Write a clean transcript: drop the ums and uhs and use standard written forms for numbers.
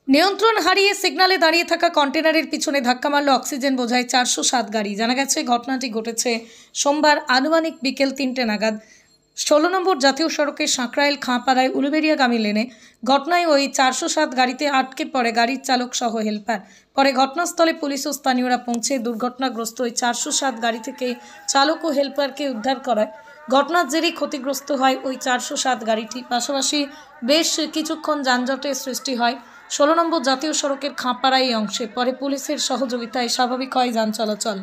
নিয়ন্ত্রণ হারিয়ে সিগন্যালে দাঁড়িয়ে থাকা কন্টেনারের পিছনে ধাক্কা মারল অক্সিজেন বোঝাই 407 গাড়ি। জানা গেছে ঘটনাটি ঘটেছে সোমবার আনুমানিক বিকেল 3টে নাগাদ 16 নম্বর জাতীয় সড়কের সাঁকরাইল খাঁপাড়ায় উলুবেড়িয়াগামী লেনে। ঘটনায় ওই 407 গাড়িতে আটকে পড়ে গাড়ির চালক সহ হেলপার। পরে ঘটনাস্থলে পুলিশ ও স্থানীয়রা পৌঁছে দুর্ঘটনাগ্রস্ত ওই 407 গাড়ি থেকে চালক ও হেলপারকে উদ্ধার করায়। ঘটনার জেরেই ক্ষতিগ্রস্ত হয় ওই 407 গাড়িটি। পাশাপাশি বেশ কিছুক্ষণ যানজটের সৃষ্টি হয় 16 নম্বর জাতীয় সড়কের খাঁপাড়া এই অংশে। পরে পুলিশের সহযোগিতায় স্বাভাবিক হয় যান চলাচল।